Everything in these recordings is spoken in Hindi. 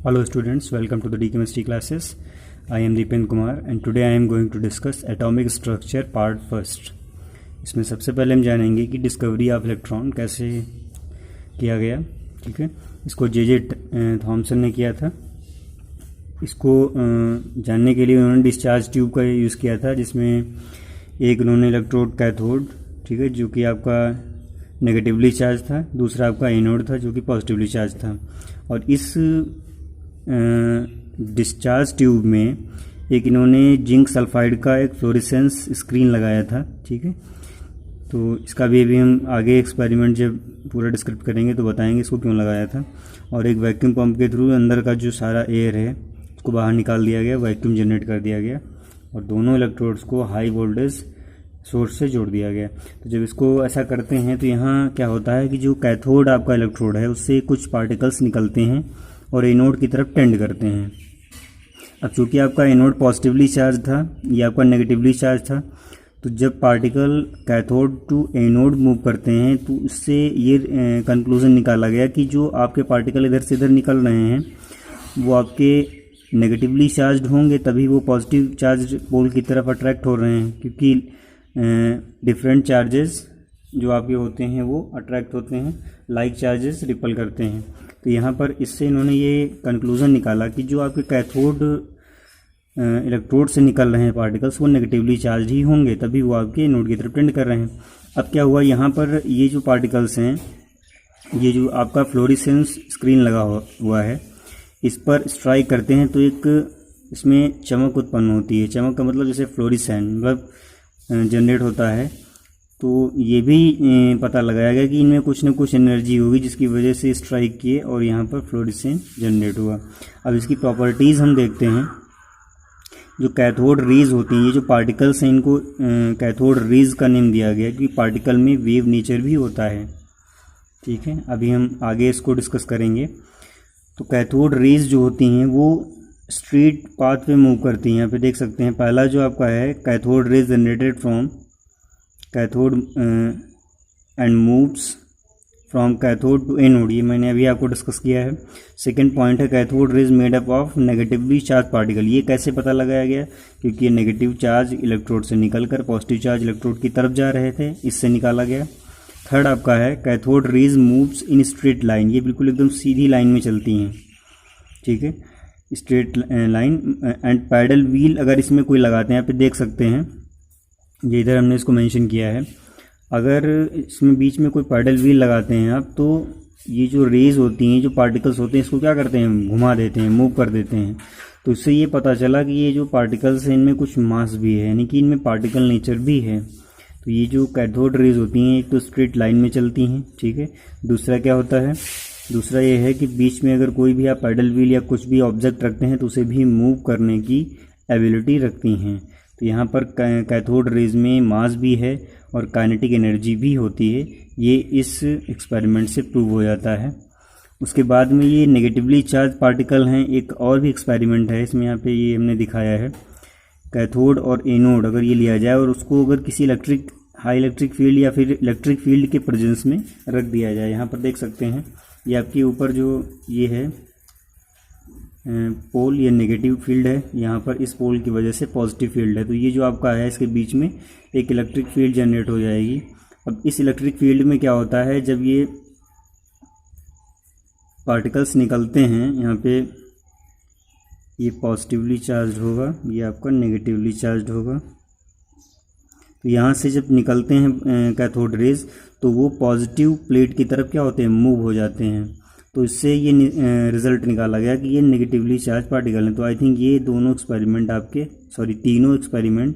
Hello students, welcome to the D Chemistry classes. I am Deepen Kumar and today I am going to discuss atomic structure part first. इसमें सबसे पहले हम जानेंगे कि डिस्कवरी ऑफ इलेक्ट्रॉन कैसे किया गया। ठीक है, इसको जे थॉमसन ने किया था। इसको जानने के लिए उन्होंने डिस्चार्ज ट्यूब का यूज़ किया था, जिसमें एक उन्होंने इलेक्ट्रोड कैथोड, ठीक है, जो कि आपका नेगेटिवली चार्ज था, दूसरा आपका एनोड था जो कि पॉजिटिवली चार्ज था। और इस डिस्चार्ज ट्यूब में एक इन्होंने जिंक सल्फाइड का एक फ्लोरेसेंस स्क्रीन लगाया था। ठीक है, तो इसका भी अभी हम आगे एक्सपेरिमेंट जब पूरा डिस्क्राइब करेंगे तो बताएंगे इसको क्यों लगाया था। और एक वैक्यूम पंप के थ्रू अंदर का जो सारा एयर है उसको बाहर निकाल दिया गया, वैक्यूम जनरेट कर दिया गया और दोनों इलेक्ट्रोड्स को हाई वोल्टेज सोर्स से जोड़ दिया गया। तो जब इसको ऐसा करते हैं तो यहाँ क्या होता है कि जो कैथोड आपका इलेक्ट्रोड है उससे कुछ पार्टिकल्स निकलते हैं और एनोड की तरफ टेंड करते हैं। अब चूंकि आपका एनोड पॉजिटिवली चार्ज था, ये आपका नेगेटिवली चार्ज था, तो जब particle cathode to anode move करते हैं तो उससे ये कंक्लूजन निकाला गया कि जो आपके पार्टिकल इधर से इधर निकल रहे हैं वो आपके नेगेटिवली चार्ज होंगे, तभी वो पॉजिटिव चार्ज पोल की तरफ अट्रैक्ट हो रहे हैं, क्योंकि डिफरेंट चार्जेस जो आपके होते हैं वो अट्रैक्ट होते हैं, लाइक चार्जेस रिपल करते हैं। तो यहाँ पर इससे इन्होंने ये कंक्लूज़न निकाला कि जो आपके कैथोड इलेक्ट्रोड से निकल रहे हैं पार्टिकल्स वो नेगेटिवली चार्ज ही होंगे, तभी वो आपके एनोड की तरफ टेंड कर रहे हैं। अब क्या हुआ, यहाँ पर ये जो पार्टिकल्स हैं, ये जो आपका फ्लोरेसेंस स्क्रीन लगा हुआ है, इस पर स्ट्राइक करते हैं तो एक इसमें चमक उत्पन्न होती है। चमक का मतलब जैसे फ्लोरेसेंस मतलब जनरेट होता है। तो ये भी पता लगाया गया कि इनमें कुछ न कुछ एनर्जी होगी जिसकी वजह से स्ट्राइक किए और यहाँ पर फ्लोरेसेंस जनरेट हुआ। अब इसकी प्रॉपर्टीज़ हम देखते हैं। जो कैथोड रेज होती हैं, ये जो पार्टिकल्स हैं, इनको कैथोड रेज का नेम दिया गया क्योंकि पार्टिकल में वेव नेचर भी होता है। ठीक है, अभी हम आगे इसको डिस्कस करेंगे। तो कैथोड रेज जो होती हैं वो स्ट्रेट पाथ पे मूव करती हैं। यहाँ पे देख सकते हैं, पहला जो आपका है cathode rays generated from cathode and moves from cathode to anode, ये मैंने अभी आपको डिस्कस किया है। सेकंड पॉइंट है cathode rays made up of negatively charge particle. ये कैसे पता लगाया गया, क्योंकि ये नेगेटिव चार्ज इलेक्ट्रोड से निकलकर पॉजिटिव चार्ज इलेक्ट्रोड की तरफ जा रहे थे, इससे निकाला गया। थर्ड आपका है cathode raise moves in straight line, ये बिल्कुल एकदम सीधी लाइन में चलती हैं। ठीक है, straight line and paddle wheel अगर इसमें कोई लगाते हैं, यहाँ पे देख सकते हैं, ये इधर हमने इसको मेंशन किया है। अगर इसमें बीच में कोई पैडल व्हील लगाते हैं आप, तो ये जो रेज होती हैं, जो पार्टिकल्स होते हैं, इसको क्या करते हैं, घुमा देते हैं, मूव कर देते हैं। तो इससे ये पता चला कि ये जो पार्टिकल्स हैं इनमें कुछ मास भी है, यानी कि इनमें पार्टिकल नेचर भी है। तो ये जो कैथोड रेज होती हैं एक तो स्ट्रेट लाइन में चलती हैं। ठीक है, दूसरा क्या होता है, दूसरा ये है कि बीच में अगर कोई भी आप पैडल व्हील या कुछ भी ऑब्जेक्ट रखते हैं तो उसे भी मूव करने की एबिलिटी रखती हैं। तो यहाँ पर कैथोड रेज में मास भी है और काइनेटिक एनर्जी भी होती है, ये इस एक्सपेरिमेंट से प्रूव हो जाता है। उसके बाद में ये नेगेटिवली चार्ज पार्टिकल हैं, एक और भी एक्सपेरिमेंट है इसमें, यहाँ पे ये हमने दिखाया है। कैथोड और एनोड अगर ये लिया जाए और उसको अगर किसी हाई इलेक्ट्रिक फील्ड या फिर इलेक्ट्रिक फील्ड के प्रेजेंस में रख दिया जाए, यहाँ पर देख सकते हैं ये आपके ऊपर जो ये है पोल, ये नेगेटिव फील्ड है, यहाँ पर इस पोल की वजह से पॉजिटिव फील्ड है। तो ये जो आपका है इसके बीच में एक इलेक्ट्रिक फील्ड जनरेट हो जाएगी। अब इस इलेक्ट्रिक फील्ड में क्या होता है, जब ये पार्टिकल्स निकलते हैं, यहाँ पे ये पॉजिटिवली चार्ज होगा, ये आपका नेगेटिवली चार्ज होगा। तो यहाँ से जब निकलते हैं कैथोड रेज तो वो पॉजिटिव प्लेट की तरफ क्या होते हैं, मूव हो जाते हैं। तो इससे ये रिजल्ट निकाला गया कि ये नेगेटिवली चार्ज पार्टिकल हैं। तो आई थिंक ये दोनों एक्सपेरिमेंट तीनों एक्सपेरिमेंट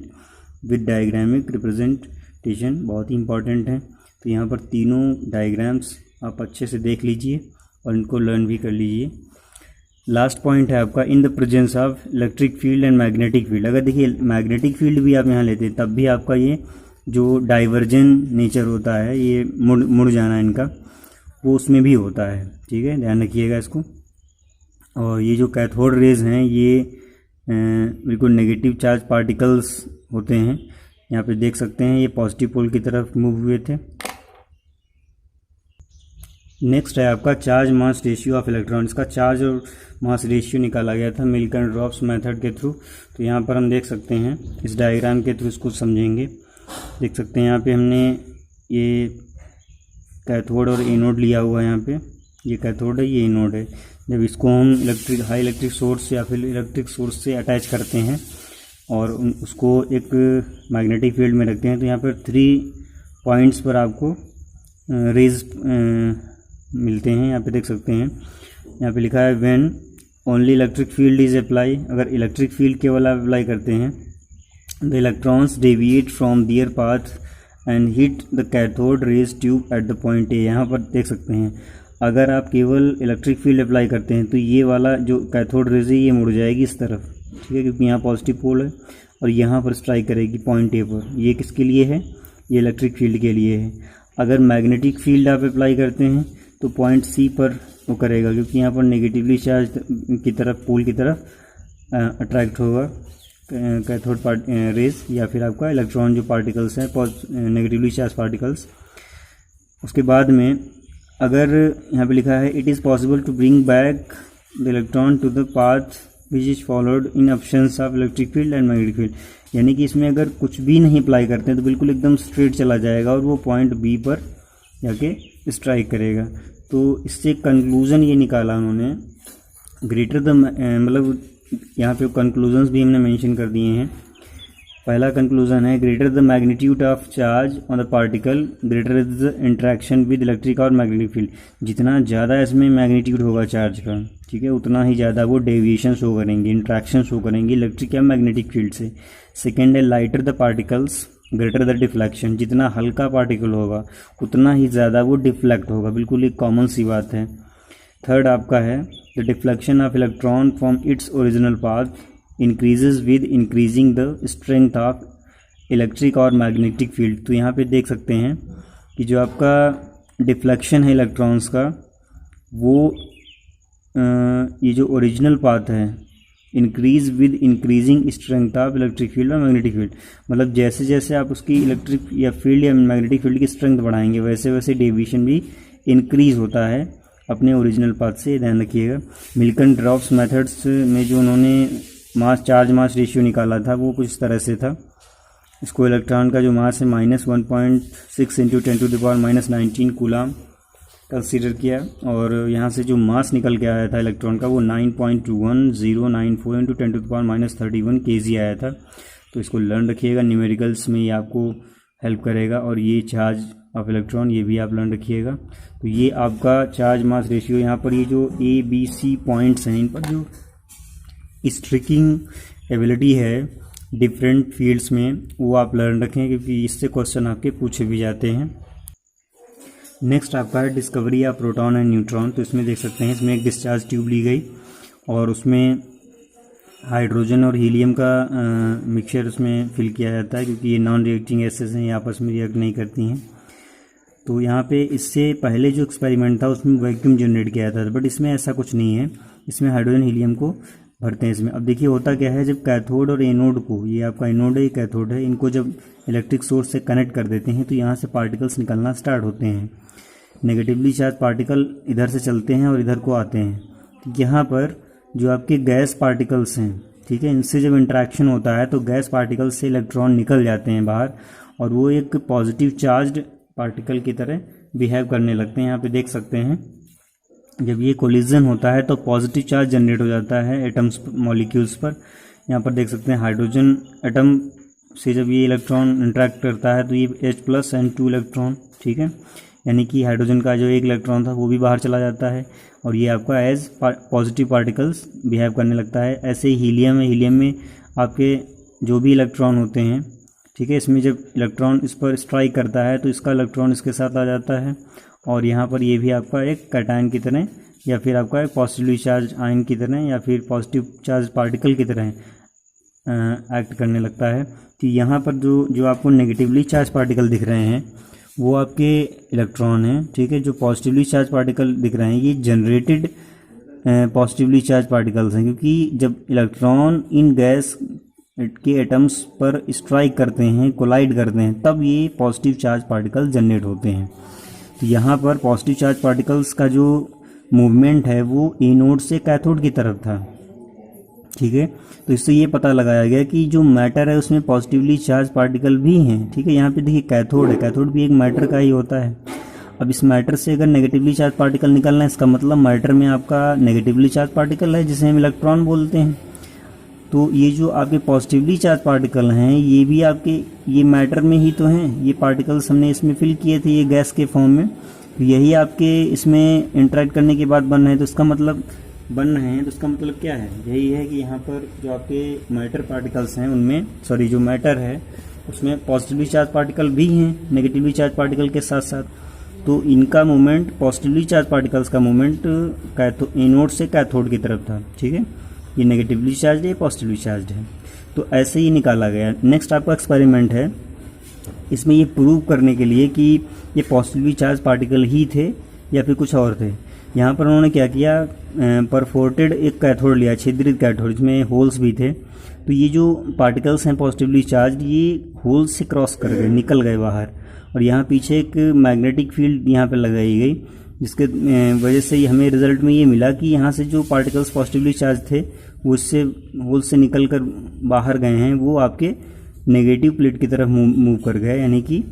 विद डायग्रामिक रिप्रेजेंटेशन बहुत ही इंपॉर्टेंट हैं। तो यहाँ पर तीनों डायग्राम्स आप अच्छे से देख लीजिए और इनको लर्न भी कर लीजिए। लास्ट पॉइंट है आपका in the presence of electric field and magnetic field. अगर देखिए मैग्नेटिक फील्ड भी आप यहाँ लेते हैं तब भी आपका ये जो डाइवर्जन नेचर होता है, ये मुड़ जाना इनका, वो उसमें भी होता है। ठीक है, ध्यान रखिएगा इसको। और ये जो कैथोड रेज हैं ये बिल्कुल नेगेटिव चार्ज पार्टिकल्स होते हैं। यहाँ पे देख सकते हैं ये पॉजिटिव पोल की तरफ मूव हुए थे। नेक्स्ट है आपका charge mass ratio of electron. इसका चार्ज और मास रेशियो निकाला गया था मिल्टन ड्रॉप्स मेथड के थ्रू। तो यहाँ पर हम देख सकते हैं, इस डायग्राम के थ्रू इसको समझेंगे। देख सकते हैं यहाँ पे हमने ये कैथोड और एनोड लिया हुआ है। यहाँ पे ये कैथोड है, ये एनोड है। जब इसको हम हाई इलेक्ट्रिक सोर्स या फिर इलेक्ट्रिक सोर्स से अटैच करते हैं और उसको एक मैग्नेटिक फील्ड में रखते हैं, तो यहाँ पर 3 पॉइंट्स पर आपको रेज मिलते हैं। यहाँ पे देख सकते हैं, यहाँ पे लिखा है when only electric field is apply. अगर इलेक्ट्रिक फील्ड केवल आप अप्लाई करते हैं, the electrons deviate from their path and hit the cathode rays tube at the point A. यहाँ पर देख सकते हैं, अगर आप केवल इलेक्ट्रिक फील्ड अप्लाई करते हैं तो ये वाला जो कैथोड रेज है ये मुड़ जाएगी इस तरफ, ठीक है, क्योंकि यहाँ पॉजिटिव पोल है और यहाँ पर स्ट्राइक करेगी पॉइंट ए पर। ये किसके लिए है? ये इलेक्ट्रिक फील्ड के लिए है। अगर मैग्नेटिक फील्ड आप अप्लाई करते हैं तो पॉइंट सी पर वो करेगा, क्योंकि यहाँ पर नेगेटिवली चार्ज की तरफ, पोल की तरफ अट्रैक्ट होगा कैथोड रेज या फिर आपका इलेक्ट्रॉन जो पार्टिकल्स हैं नेगेटिवली चार्ज पार्टिकल्स। उसके बाद में अगर यहाँ पे लिखा है it is possible to bring back the electron to the path which is followed in absence of electric field and magnetic field, यानी कि इसमें अगर कुछ भी नहीं अप्लाई करते हैं तो बिल्कुल एकदम स्ट्रेट चला जाएगा और वो पॉइंट बी पर जाके स्ट्राइक करेगा। तो इससे कंक्लूज़न ये निकाला उन्होंने, ग्रेटर द मतलब यहाँ पे कंक्लूजन्स भी हमने मेंशन कर दिए हैं। पहला कंक्लूजन है greater the magnitude of charge on the particle greater is the interaction with electric और मैग्नेटिक फील्ड। जितना ज़्यादा इसमें मैग्नीट्यूड होगा चार्ज का, ठीक है, उतना ही ज़्यादा वो डेविएशन शो करेंगे, इंट्रैक्शन शो करेंगे इलेक्ट्रिक या मैग्नेटिक फील्ड से। सेकेंड है lighter the particles greater the deflection. जितना हल्का पार्टिकल होगा उतना ही ज़्यादा वो डिफ्लेक्ट होगा, बिल्कुल एक कॉमन सी बात है। थर्ड आपका है the deflection of electron from its original path increases with increasing the strength of electric और मैग्नेटिक फील्ड। तो यहाँ पे देख सकते हैं कि जो आपका डिफ्लेक्शन है इलेक्ट्रॉन्स का, वो ये जो ओरिजिनल पाथ है increase with increasing strength of electric field और मैग्नेटिक फील्ड। मतलब जैसे जैसे आप उसकी इलेक्ट्रिक या फील्ड या मैग्नेटिक फील्ड की स्ट्रेंथ बढ़ाएंगे वैसे वैसे डेविएशन भी इंक्रीज होता है अपने ओरिजिनल पाथ से, ध्यान रखिएगा। मिल्टन ड्रॉप्स मेथड्स में जो उन्होंने मास चार्ज मास रेशियो निकाला था वो कुछ इस तरह से था। इसको इलेक्ट्रॉन का जो मास है -1.6 इंटू 10⁻⁻19 कूलाम कंसीडर किया, और यहाँ से जो मास निकल के आया था इलेक्ट्रॉन का वो 9.21094 इंटू 10⁻31 kg आया था। तो इसको लर्न रखिएगा, न्यूमेरिकल्स में ये आपको हेल्प करेगा। और ये चार्ज ऑफ इलेक्ट्रॉन ये भी आप लर्न रखिएगा। तो ये आपका चार्ज मास रेशियो, यहाँ पर ये जो ABC पॉइंट्स हैं इन पर जो स्ट्रिकिंग एबिलिटी है डिफरेंट फील्ड्स में वो आप लर्न रखें, क्योंकि इससे क्वेश्चन आपके पूछे भी जाते हैं। नेक्स्ट आपका है discovery of proton and neutron. तो इसमें देख सकते हैं, इसमें एक डिस्चार्ज ट्यूब ली गई और उसमें हाइड्रोजन और हीलियम का मिक्सचर उसमें फिल किया जाता है, क्योंकि ये नॉन रिएक्टिंग गैसेस हैं, ये आपस में रिएक्ट नहीं करती हैं। तो यहाँ पे इससे पहले जो एक्सपेरिमेंट था उसमें वैक्यूम जनरेट किया था, बट इसमें ऐसा कुछ नहीं है। इसमें हाइड्रोजन हीलियम को भरते हैं इसमें। अब देखिए होता क्या है, जब कैथोड और एनोड को, ये आपका एनोड है, ये कैथोड है, इनको जब इलेक्ट्रिक सोर्स से कनेक्ट कर देते हैं तो यहाँ से पार्टिकल्स निकलना स्टार्ट होते हैं। नेगेटिवली चार्ज पार्टिकल इधर से चलते हैं और इधर को आते हैं। तो यहाँ पर जो आपके गैस पार्टिकल्स हैं, ठीक है, इनसे जब इंट्रैक्शन होता है तो गैस पार्टिकल्स से इलेक्ट्रॉन निकल जाते हैं बाहर और वो एक पॉजिटिव चार्ज्ड पार्टिकल की तरह बिहेव करने लगते हैं। यहाँ पे देख सकते हैं, जब ये कोलिजन होता है तो पॉजिटिव चार्ज जनरेट हो जाता है एटम्स मॉलिक्यूल्स पर। यहाँ पर देख सकते हैं हाइड्रोजन एटम से जब ये इलेक्ट्रॉन इंटरेक्ट करता है तो ये H+ एंड 2 इलेक्ट्रॉन, ठीक है, यानी कि हाइड्रोजन का जो एक इलेक्ट्रॉन था वो भी बाहर चला जाता है और ये आपका एज पॉजिटिव पार्टिकल्स बिहेव करने लगता है। ऐसे ही हीलियम है, हीलियम में आपके जो भी इलेक्ट्रॉन होते हैं, ठीक है, इसमें जब इलेक्ट्रॉन इस पर स्ट्राइक करता है तो इसका इलेक्ट्रॉन इसके साथ आ जाता है और यहाँ पर ये भी आपका एक कैटायन की तरह या फिर आपका एक पॉजिटिवली चार्ज आयन की तरह या फिर पॉजिटिव चार्ज पार्टिकल की तरह एक्ट करने लगता है। तो यहाँ पर जो आपको नेगेटिवली चार्ज पार्टिकल दिख रहे हैं वो आपके इलेक्ट्रॉन हैं, ठीक है। जो पॉजिटिवली चार्ज पार्टिकल दिख रहे हैं ये जनरेटेड पॉजिटिवली चार्ज पार्टिकल्स हैं, क्योंकि जब इलेक्ट्रॉन इन गैस के एटम्स पर स्ट्राइक करते हैं, कोलाइड करते हैं, तब ये पॉजिटिव चार्ज पार्टिकल जनरेट होते हैं। तो यहाँ पर पॉजिटिव चार्ज पार्टिकल्स का जो मूवमेंट है वो एनोड से कैथोड की तरफ था, ठीक है। तो इससे ये पता लगाया गया कि जो मैटर है उसमें पॉजिटिवली चार्ज पार्टिकल भी हैं, ठीक है। यहाँ पे देखिए कैथोड है, कैथोड भी एक मैटर का ही होता है। अब इस मैटर से अगर नेगेटिवली चार्ज पार्टिकल निकलना है, इसका मतलब मैटर में आपका नेगेटिवली चार्ज पार्टिकल है जिसे हम इलेक्ट्रॉन बोलते हैं। तो ये जो आपके पॉजिटिवली चार्ज पार्टिकल हैं ये भी आपके ये मैटर में ही तो हैं, ये पार्टिकल्स हमने इसमें फिल किए थे ये गैस के फॉर्म में, तो यही आपके इसमें इंटरेक्ट करने के बाद बन रहे हैं। तो इसका मतलब क्या है, यही है कि यहाँ पर जो आपके मैटर पार्टिकल्स हैं उनमें जो मैटर है उसमें पॉजिटिवली चार्ज पार्टिकल भी हैं नेगेटिवली चार्ज पार्टिकल के साथ साथ। तो इनका मूवमेंट पॉजिटिवली चार्ज पार्टिकल्स का मूवमेंट एनोड से कैथोड की तरफ था, ठीक है। ये नेगेटिवली चार्ज है, पॉजिटिवली चार्ज है, तो ऐसे ही निकाला गया। नेक्स्ट आपका एक्सपेरिमेंट है, इसमें ये प्रूव करने के लिए कि ये पॉजिटिवली चार्ज पार्टिकल ही थे या फिर कुछ और थे। यहाँ पर उन्होंने क्या किया, परफोर्टेड एक कैथोड लिया, छिद्रित कैथोड, इसमें होल्स भी थे। तो ये जो पार्टिकल्स हैं पॉजिटिवली चार्ज ये होल्स से क्रॉस कर गए, निकल गए बाहर, और यहाँ पीछे एक मैग्नेटिक फील्ड यहाँ पर लगाई गई, जिसके वजह से हमें रिजल्ट में ये मिला कि यहाँ से जो पार्टिकल्स पॉजिटिवली चार्ज थे वो इससे होल से निकल कर बाहर गए हैं, वो आपके नेगेटिव प्लेट की तरफ मूव कर गए। यानी कि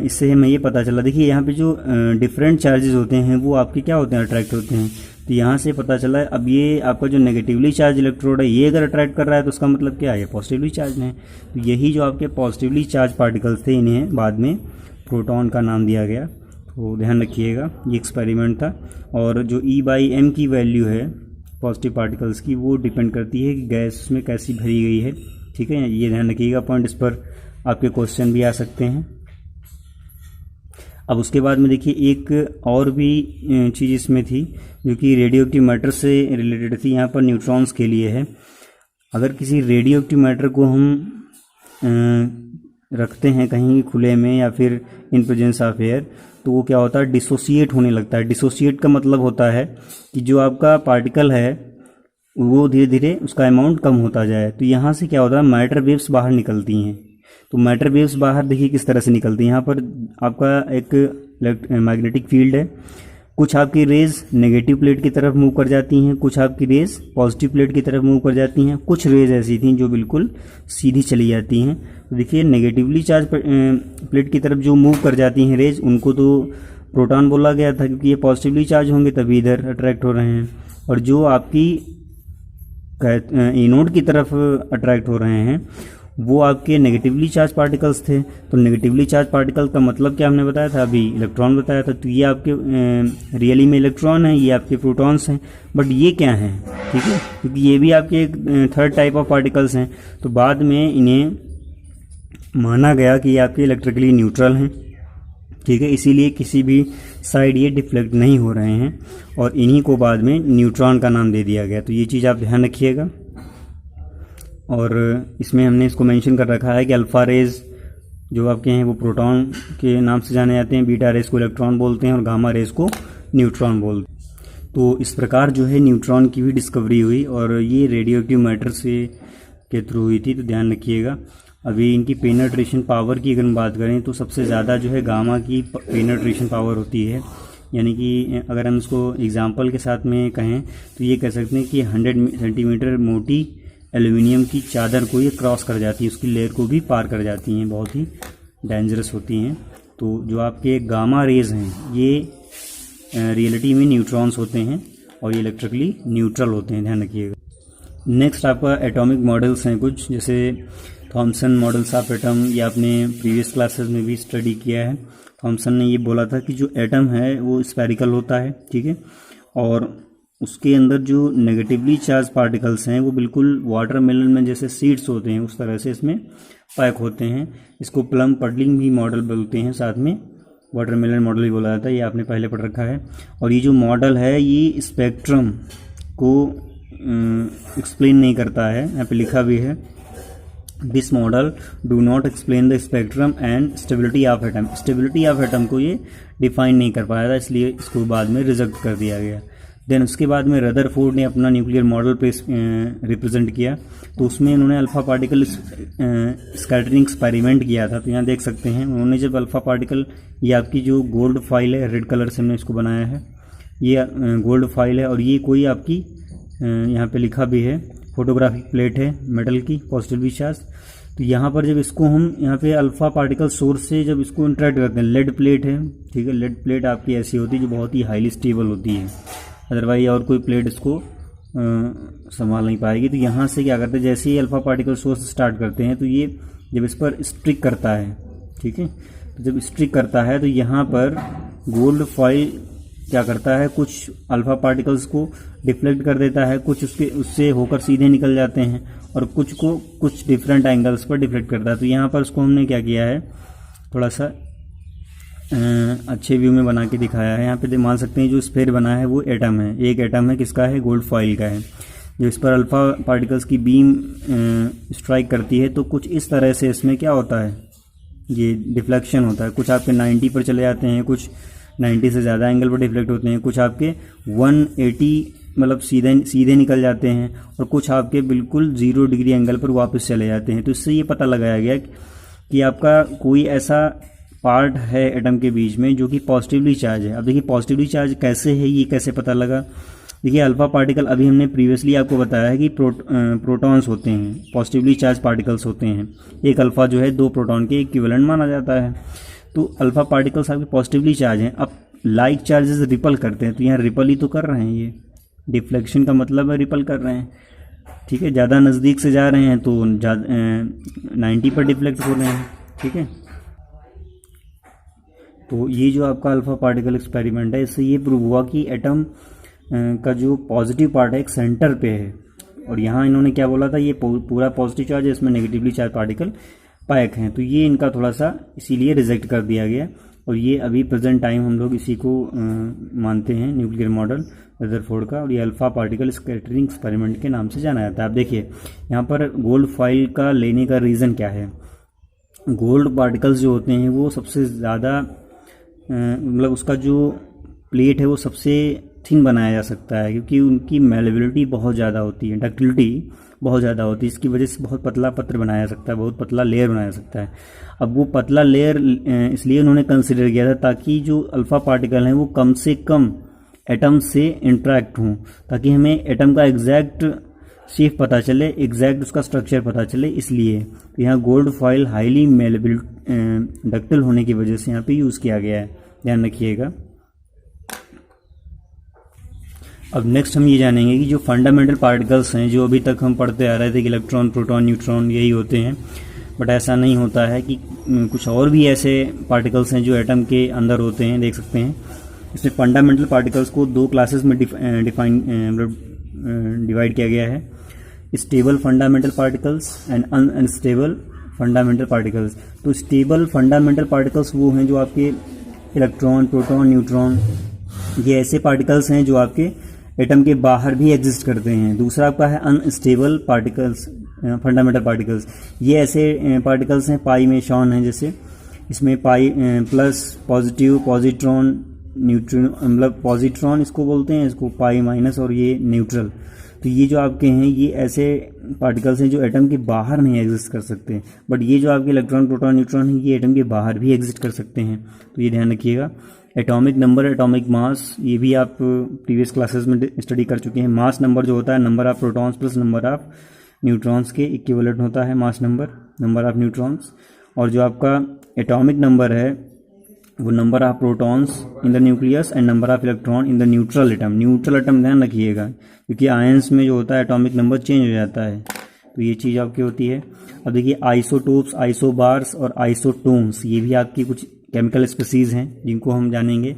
इससे हमें ये पता चला, देखिए यहाँ पे जो डिफरेंट चार्जेस होते हैं वो आपके क्या होते हैं, अट्रैक्ट होते हैं। तो यहाँ से पता चला अब ये आपका जो नेगेटिवली चार्ज इलेक्ट्रोड है ये अगर अट्रैक्ट कर रहा है तो उसका मतलब क्या है, पॉजिटिवली चार्ज है। तो यही जो आपके पॉजिटिवली चार्ज पार्टिकल्स थे इन्हें बाद में प्रोटॉन का नाम दिया गया। तो ध्यान रखिएगा ये एक्सपेरिमेंट था। और जो E/m की वैल्यू है पॉजिटिव पार्टिकल्स की वो डिपेंड करती है कि गैस उसमें कैसी भरी गई है, ठीक है। ये ध्यान रखिएगा पॉइंट, इस पर आपके क्वेश्चन भी आ सकते हैं। अब उसके बाद में देखिए एक और भी चीज़ इसमें थी जो कि रेडियो एक्टिव मैटर से रिलेटेड थी, यहाँ पर न्यूट्रॉन्स के लिए है। अगर किसी रेडियो एक्टिव मैटर को हम रखते हैं कहीं खुले में या फिर इन प्रेजेंस ऑफ एयर, तो वो क्या होता है, डिसोसिएट होने लगता है। डिसोसिएट का मतलब होता है कि जो आपका पार्टिकल है वो धीरे धीरे उसका अमाउंट कम होता जाए। तो यहाँ से क्या होता है, मैटर वेव्स बाहर निकलती हैं। तो मैटर वेव्स बाहर देखिए किस तरह से निकलती हैं। यहाँ पर आपका एक मैग्नेटिक फील्ड है, कुछ आपकी रेज नेगेटिव प्लेट की तरफ मूव कर जाती हैं, कुछ आपकी रेज पॉजिटिव प्लेट की तरफ मूव कर जाती हैं, कुछ रेज ऐसी थी जो बिल्कुल सीधी चली जाती हैं। तो देखिए नेगेटिवली चार्ज प्लेट की तरफ जो मूव कर जाती हैं रेज, उनको तो प्रोटॉन बोला गया था क्योंकि ये पॉजिटिवली चार्ज होंगे तभी इधर अट्रैक्ट हो रहे हैं। और जो आपकी एनोड की तरफ अट्रैक्ट हो रहे हैं वो आपके नेगेटिवली चार्ज पार्टिकल्स थे। तो नेगेटिवली चार्ज पार्टिकल का मतलब क्या हमने बताया था, अभी इलेक्ट्रॉन बताया था। तो ये आपके रियली में इलेक्ट्रॉन है, ये आपके प्रोटॉन्स हैं, बट ये क्या हैं, ठीक है, क्योंकि ये भी आपके एक थर्ड टाइप ऑफ पार्टिकल्स हैं। तो बाद में इन्हें माना गया कि ये आपके इलेक्ट्रिकली न्यूट्रल हैं, ठीक है, इसीलिए किसी भी साइड ये डिफ्लेक्ट नहीं हो रहे हैं, और इन्हीं को बाद में न्यूट्रॉन का नाम दे दिया गया। तो ये चीज़ आप ध्यान रखिएगा। और इसमें हमने इसको मेंशन कर रखा है कि अल्फ़ा रेज जो आपके हैं वो प्रोटॉन के नाम से जाने जाते हैं, बीटा रेज को इलेक्ट्रॉन बोलते हैं और गामा रेज को न्यूट्रॉन बोलते हैं। तो इस प्रकार जो है न्यूट्रॉन की भी डिस्कवरी हुई और ये रेडियो एक्टिव मैटर से के थ्रू हुई थी। तो ध्यान रखिएगा। अभी इनकी पेनिट्रेशन पावर की अगर हम बात करें तो सबसे ज़्यादा जो है गामा की पेनिट्रेशन पावर होती है। यानी कि अगर हम इसको एग्जांपल के साथ में कहें तो ये कह सकते हैं कि 100 सेंटीमीटर मोटी एल्यूमिनियम की चादर को ये क्रॉस कर जाती है, उसकी लेयर को भी पार कर जाती हैं, बहुत ही डेंजरस होती हैं। तो जो आपके गामा रेज हैं ये रियलिटी में न्यूट्रॉन्स होते हैं और ये इलेक्ट्रिकली न्यूट्रल होते हैं, ध्यान रखिएगा। नेक्स्ट आपका एटॉमिक मॉडल्स हैं कुछ, जैसे थॉमसन मॉडल्स ऑफ एटम, ये आपने प्रीवियस क्लासेस में भी स्टडी किया है। थॉमसन ने ये बोला था कि जो एटम है वो स्फेरिकल होता है, ठीक है, और उसके अंदर जो नेगेटिवली चार्ज पार्टिकल्स हैं वो बिल्कुल वाटरमेलन में जैसे सीड्स होते हैं उस तरह से इसमें पैक होते हैं। इसको प्लम पडलिंग भी मॉडल बोलते हैं, साथ में वाटरमेलन मॉडल भी बोला जाता है, ये आपने पहले पढ़ रखा है। और ये जो मॉडल है ये स्पेक्ट्रम को एक्सप्लेन नहीं करता है, यहाँ पे लिखा भी है this model do not explain the spectrum and stability of atom. Stability of atom को ये डिफाइन नहीं कर पाया था, इसलिए इसको बाद में रिजेक्ट कर दिया गया। देन उसके बाद में रदरफोर्ड ने अपना न्यूक्लियर मॉडल पे रिप्रेजेंट किया, तो उसमें उन्होंने अल्फ़ा पार्टिकल स्कैटरिंग एक्सपेरिमेंट किया था। तो यहाँ देख सकते हैं उन्होंने जब अल्फ़ा पार्टिकल, ये आपकी जो गोल्ड फाइल है, रेड कलर से हमने इसको बनाया है, ये गोल्ड फाइल है और ये कोई आपकी यहाँ पे लिखा भी है फोटोग्राफिक प्लेट है मेटल की, पॉजिटिवली चार्ज। तो यहाँ पर जब इसको हम यहाँ पे अल्फ़ा पार्टिकल सोर्स से जब इसको इंटरेक्ट करते हैं, लेड प्लेट है, ठीक है, लेड प्लेट आपकी ऐसी होती है जो बहुत ही हाईली स्टेबल होती है, अदरवाइज और कोई प्लेट इसको संभाल नहीं पाएगी। तो यहाँ से क्या करते हैं, जैसे ही अल्फ़ा पार्टिकल सोर्स स्टार्ट करते हैं तो ये जब इस पर स्ट्रिक करता है, ठीक है, तो जब स्ट्रिक करता है तो यहाँ पर गोल्ड फॉइल क्या करता है, कुछ अल्फ़ा पार्टिकल्स को डिफ्लेक्ट कर देता है, कुछ उससे होकर सीधे निकल जाते हैं और कुछ को कुछ डिफरेंट एंगल्स पर डिफ्लेक्ट करता है। तो यहाँ पर उसको हमने क्या किया है, थोड़ा सा अच्छे व्यू में बना के दिखाया है। यहाँ पे मान सकते हैं जो स्फेयर बना है वो एटम है, एक एटम है, किसका है, गोल्ड फॉइल का है। जो इस पर अल्फ़ा पार्टिकल्स की बीम स्ट्राइक करती है तो कुछ इस तरह से इसमें क्या होता है, ये डिफ्लेक्शन होता है। कुछ आपके 90 पर चले जाते हैं, कुछ 90 से ज़्यादा एंगल पर डिफ्लेक्ट होते हैं, कुछ आपके 180 मतलब सीधे निकल जाते हैं और कुछ आपके बिल्कुल 0 डिग्री एंगल पर वापस चले जाते हैं। तो इससे ये पता लगाया गया कि आपका कोई ऐसा पार्ट है एटम के बीच में जो कि पॉजिटिवली चार्ज है। अब देखिए पॉजिटिवली चार्ज कैसे है, ये कैसे पता लगा। देखिए अल्फ़ा पार्टिकल अभी हमने प्रीवियसली आपको बताया है कि प्रोटॉन्स होते हैं, पॉजिटिवली चार्ज पार्टिकल्स होते हैं। एक अल्फ़ा जो है 2 प्रोटॉन के इक्विवेलेंट माना जाता है। तो अल्फ़ा पार्टिकल्स आपके पॉजिटिवली चार्ज हैं। अब लाइक चार्जेस रिपल करते हैं, तो यहाँ रिपल ही तो कर रहे हैं, ये डिफ्लेक्शन का मतलब है रिपल कर रहे हैं, ठीक है। ज़्यादा नज़दीक से जा रहे हैं तो 90 पर डिफ्लेक्ट हो रहे हैं, ठीक है। तो ये जो आपका अल्फ़ा पार्टिकल एक्सपेरिमेंट है, इससे ये प्रूव हुआ कि एटम का जो पॉजिटिव पार्ट है एक सेंटर पे है और यहाँ इन्होंने क्या बोला था, ये पूरा पॉजिटिव चार्ज है, इसमें नेगेटिवली चार्ज पार्टिकल पैक हैं। तो ये इनका थोड़ा सा इसीलिए रिजेक्ट कर दिया गया और ये अभी प्रेजेंट टाइम हम लोग इसी को मानते हैं न्यूक्लियर मॉडल रदरफोर्ड का, और ये अल्फ़ा पार्टिकल स्कैटरिंग एक्सपेरिमेंट के नाम से जाना जाता है। आप देखिए यहाँ पर गोल्ड फॉइल का लेने का रीज़न क्या है। गोल्ड पार्टिकल्स जो होते हैं वो सबसे ज़्यादा मतलब उसका जो प्लेट है वो सबसे थिन बनाया जा सकता है, क्योंकि उनकी मेलेबिलिटी बहुत ज़्यादा होती है, डक्टिलिटी बहुत ज़्यादा होती है। इसकी वजह से बहुत पतला पत्र बनाया जा सकता है, बहुत पतला लेयर बनाया जा सकता है। अब वो पतला लेयर इसलिए उन्होंने कंसिडर किया था ताकि जो अल्फ़ा पार्टिकल हैं वो कम से कम एटम से इंटरेक्ट हों, ताकि हमें एटम का एग्जैक्ट शेप पता चले, एग्जैक्ट उसका स्ट्रक्चर पता चले। इसलिए तो यहाँ गोल्ड फॉइल हाईली मेलेबल डक्टिल होने की वजह से यहाँ पे यूज़ किया गया है, ध्यान रखिएगा। अब नेक्स्ट हम ये जानेंगे कि जो फंडामेंटल पार्टिकल्स हैं, जो अभी तक हम पढ़ते आ रहे थे कि इलेक्ट्रॉन, प्रोटॉन, न्यूट्रॉन यही होते हैं, बट ऐसा नहीं होता है कि कुछ और भी ऐसे पार्टिकल्स हैं जो एटम के अंदर होते हैं। देख सकते हैं इसमें फंडामेंटल पार्टिकल्स को 2 क्लासेस में डिवाइड किया गया है, stable fundamental particles and unstable fundamental particles. तो स्टेबल फंडामेंटल पार्टिकल्स वो हैं जो आपके इलेक्ट्रॉन, प्रोटॉन, न्यूट्रॉन, ये ऐसे पार्टिकल्स हैं जो आपके एटम के बाहर भी एग्जिस्ट करते हैं। दूसरा आपका है अनस्टेबल पार्टिकल्स, फंडामेंटल पार्टिकल्स। ये ऐसे पार्टिकल्स हैं पाई में शॉन हैं, जैसे इसमें pi plus, positive, positron, neutron, मतलब पॉजिट्रॉन इसको बोलते हैं, इसको पाई माइनस, और ये न्यूट्रल। तो ये जो आपके हैं ये ऐसे पार्टिकल्स हैं जो एटम के बाहर नहीं एग्जिस्ट कर सकते, बट ये जो आपके इलेक्ट्रॉन, प्रोटॉन, न्यूट्रॉन हैं ये एटम के बाहर भी एग्जिस्ट कर सकते हैं। तो ये ध्यान रखिएगा। एटॉमिक नंबर, एटॉमिक मास, ये भी आप प्रीवियस क्लासेस में स्टडी कर चुके हैं। मास नंबर जो होता है number of protons plus number of neutrons के इक्विवेलेंट होता है mass number, number of neutrons. और जो आपका एटॉमिक नंबर है वो number of protons in the nucleus and number of electron in the neutral atom. Neutral atom ध्यान रखिएगा, क्योंकि आयंस में जो होता है एटॉमिक नंबर चेंज हो जाता है, तो ये चीज़ आपकी होती है। अब देखिए आइसोटोप्स, आइसोबार्स और आइसोटोन्स, ये भी आपकी कुछ केमिकल स्पीसीज हैं जिनको हम जानेंगे।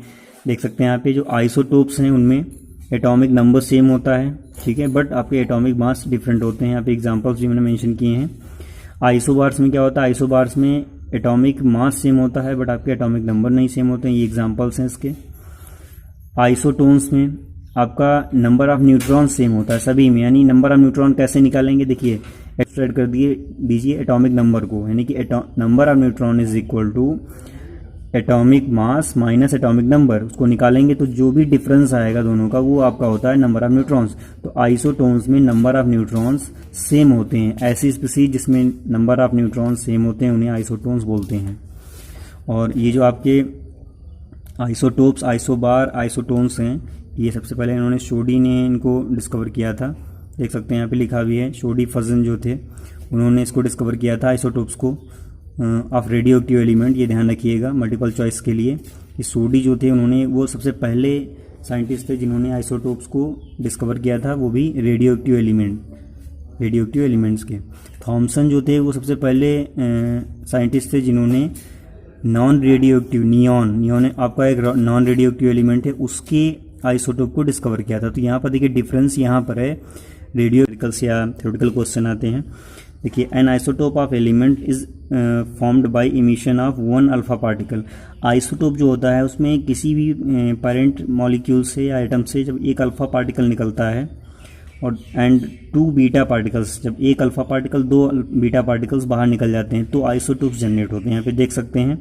देख सकते हैं यहाँ पे जो आइसोटोप्स हैं उनमें एटॉमिक नंबर सेम होता है, ठीक है, बट आपके एटॉमिक मास डिफरेंट होते हैं। यहाँ पे एग्जांपल्स भी मैंने मेंशन किए हैं। आइसोबार्स में क्या होता है, आइसोबार्स में एटॉमिक मास सेम होता है बट आपके एटॉमिक नंबर नहीं सेम होते हैं, ये एग्जांपल्स हैं इसके। आइसोटोन्स में आपका नंबर ऑफ न्यूट्रॉन सेम होता है सभी में, यानी नंबर ऑफ न्यूट्रॉन कैसे निकालेंगे, देखिए एक्सट्रैक्ट कर दीजिए एटॉमिक नंबर को, यानी कि number of neutron is equal to atomic mass minus atomic number, उसको निकालेंगे तो जो भी डिफरेंस आएगा दोनों का वो आपका होता है नंबर ऑफ न्यूट्रॉन्स। तो आइसोटोन्स में नंबर ऑफ न्यूट्रॉन्स सेम होते हैं। ऐसी स्पीसीज जिसमें नंबर ऑफ न्यूट्रॉन्स सेम होते हैं उन्हें आइसोटोन्स बोलते हैं। और ये जो आपके आइसोटोप्स, आइसोबार, आइसोटोन्स हैं, ये सबसे पहले इन्होंने शोडी ने इनको डिस्कवर किया था। देख सकते हैं यहाँ पे लिखा भी है, शोडी फजन जो थे उन्होंने इसको डिस्कवर किया था आइसोटोप्स को ऑफ रेडियो एक्टिव एलिमेंट। ये ध्यान रखिएगा मल्टीपल चॉइस के लिए। ये शोडी जो थे उन्होंने, वो सबसे पहले साइंटिस्ट थे जिन्होंने आइसोटोप्स को डिस्कवर किया था, वो भी रेडियो एक्टिव एलिमेंट्स के। थॉमसन जो थे वो सबसे पहले साइंटिस्ट थे जिन्होंने नॉन रेडियो एक्टिव, नियॉन आपका एक नॉन रेडियो एक्टिव एलिमेंट है, उसके आइसोटोप को डिस्कवर किया था। तो यहाँ पर देखिए डिफरेंस यहाँ पर है, रेडियोकल्स या थ्योरेटिकल क्वेश्चन आते हैं। देखिए N isotope of element is formed by emission of one alpha particle. Isotope जो होता है उसमें किसी भी पेरेंट मॉलिक्यूल से या आइटम से जब एक अल्फा पार्टिकल निकलता है और एंड 2 बीटा पार्टिकल्स, जब एक अल्फा पार्टिकल 2 बीटा पार्टिकल्स बाहर निकल जाते हैं तो आइसोटोप्स जनरेट होते हैं। यहाँ पे देख सकते हैं,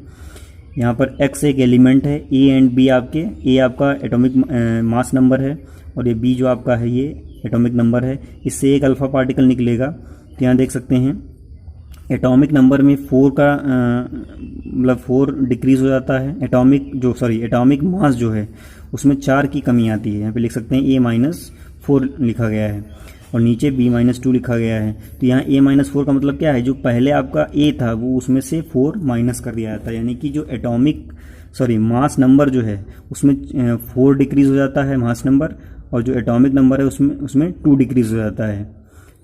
यहाँ पर X एक एलिमेंट है, A एंड B आपके, A आपका एटॉमिक मास नंबर है और ये B जो आपका है ये एटॉमिक नंबर है। इससे एक अल्फा पार्टिकल निकलेगा। तो यहाँ देख सकते हैं एटॉमिक नंबर में 4 का मतलब 4 डिक्रीज हो जाता है। एटॉमिक मास जो है उसमें 4 की कमी आती है। यहाँ पे लिख सकते हैं A-4 लिखा गया है और नीचे B-2 लिखा गया है। तो यहाँ A-4 का मतलब क्या है, जो पहले आपका A था वो उसमें से 4 माइनस कर दिया जाता है, यानी कि जो मास नंबर जो है उसमें 4 डिक्रीज हो जाता है मास नंबर, और जो एटॉमिक नंबर है उसमें 2 डिक्रीज हो जाता है।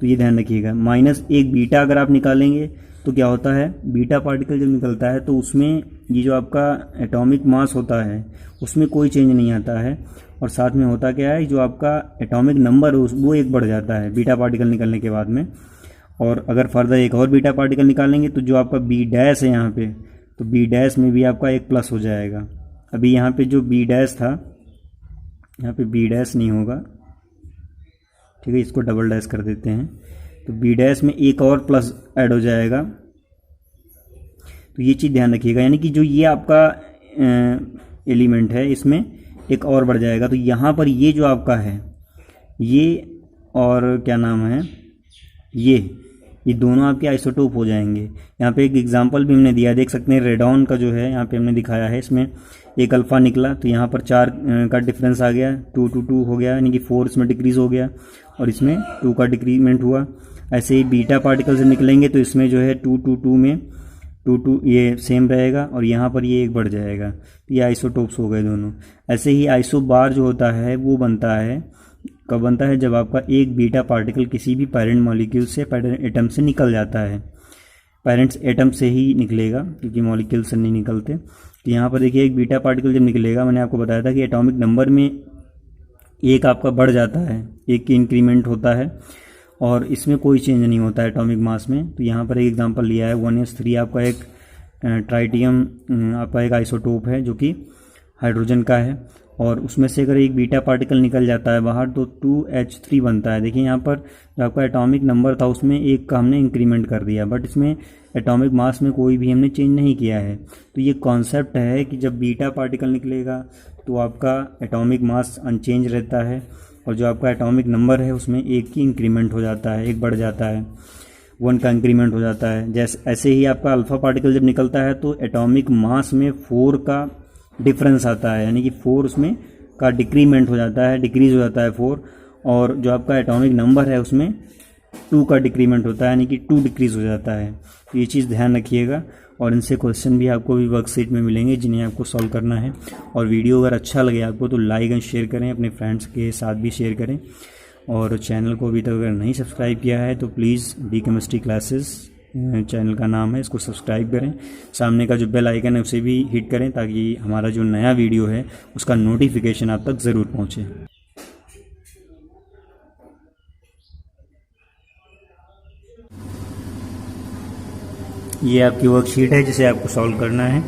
तो ये ध्यान रखिएगा। -1 बीटा अगर आप निकालेंगे तो क्या होता है, बीटा पार्टिकल जब निकलता है तो उसमें ये जो आपका एटॉमिक मास होता है उसमें कोई चेंज नहीं आता है, और साथ में होता क्या है, जो आपका एटॉमिक नंबर वो 1 बढ़ जाता है बीटा पार्टिकल निकलने के बाद में। और अगर फर्दर एक और बीटा पार्टिकल निकालेंगे तो जो आपका B डैश है यहाँ पे, तो B डैश में भी आपका 1 प्लस हो जाएगा। अभी यहाँ पे जो B डैश था, यहाँ पे B डैश नहीं होगा, ठीक है, इसको डबल डैश कर देते हैं। तो B डैश में 1 और प्लस ऐड हो जाएगा। तो ये चीज़ ध्यान रखिएगा, यानी कि जो ये आपका एलिमेंट है इसमें 1 और बढ़ जाएगा। तो यहाँ पर ये जो आपका है ये, और क्या नाम है, ये दोनों आपके आइसोटोप हो जाएंगे। यहाँ पे एक एग्जांपल भी हमने दिया, देख सकते हैं रेडॉन का जो है यहाँ पे हमने दिखाया है, इसमें एक अल्फ़ा निकला तो यहाँ पर 4 का डिफरेंस आ गया, 2 to 2 हो गया, यानी कि 4 इसमें डिक्रीज़ हो गया और इसमें 2 का डिक्रीमेंट हुआ। ऐसे ही बीटा पार्टिकल से निकलेंगे तो इसमें जो है 2 to 2 में 2 ये सेम रहेगा और यहाँ पर ये 1 बढ़ जाएगा। तो ये आइसोटोप्स हो गए दोनों। ऐसे ही आइसोबार जो होता है वो बनता है, कब बनता है, जब आपका एक बीटा पार्टिकल किसी भी पेरेंट मॉलिक्यूल से, पेरेंट एटम से निकल जाता है। पेरेंट्स एटम से ही निकलेगा क्योंकि मॉलिक्यूल से नहीं निकलते। तो यहाँ पर देखिए एक बीटा पार्टिकल जब निकलेगा, मैंने आपको बताया था कि एटॉमिक नंबर में 1 आपका बढ़ जाता है, 1 की इंक्रीमेंट होता है और इसमें कोई चेंज नहीं होता है एटॉमिक मास में। तो यहाँ पर एक एग्जांपल लिया है 1s3 आपका एक ट्राइटियम आपका एक आइसोटोप है जो कि हाइड्रोजन का है, और उसमें से अगर एक बीटा पार्टिकल निकल जाता है बाहर तो 2H3 बनता है। देखिए यहाँ पर जो आपका एटॉमिक नंबर था उसमें 1 का हमने इंक्रीमेंट कर दिया, बट इसमें एटॉमिक मास में कोई भी हमने चेंज नहीं किया है। तो ये कॉन्सेप्ट है कि जब बीटा पार्टिकल निकलेगा तो आपका एटॉमिक मास अनचेंज रहता है और जो आपका एटॉमिक नंबर है उसमें 1 की इंक्रीमेंट हो जाता है, 1 बढ़ जाता है, 1 का इंक्रीमेंट हो जाता है। जैसे ऐसे ही आपका अल्फ़ा पार्टिकल जब निकलता है तो एटॉमिक मास में 4 का डिफरेंस आता है, यानी कि 4 उसमें का डिक्रीमेंट हो जाता है, डिक्रीज हो जाता है 4, और जो आपका एटॉमिक नंबर है उसमें 2 का डिक्रीमेंट होता है, यानी कि 2 डिक्रीज हो जाता है। तो ये चीज़ ध्यान रखिएगा, और इनसे क्वेश्चन भी आपको भी वर्कशीट में मिलेंगे जिन्हें आपको सॉल्व करना है। और वीडियो अगर अच्छा लगे आपको तो लाइक एंड शेयर करें, अपने फ्रेंड्स के साथ भी शेयर करें, और चैनल को अभी तक अगर नहीं सब्सक्राइब किया है तो please D chemistry classes channel का नाम है, इसको सब्सक्राइब करें। सामने का जो बेल आइकन है उसे भी हिट करें ताकि हमारा जो नया वीडियो है उसका नोटिफिकेशन आप तक ज़रूर पहुँचे। ये आपकी वर्कशीट है जिसे आपको सॉल्व करना है।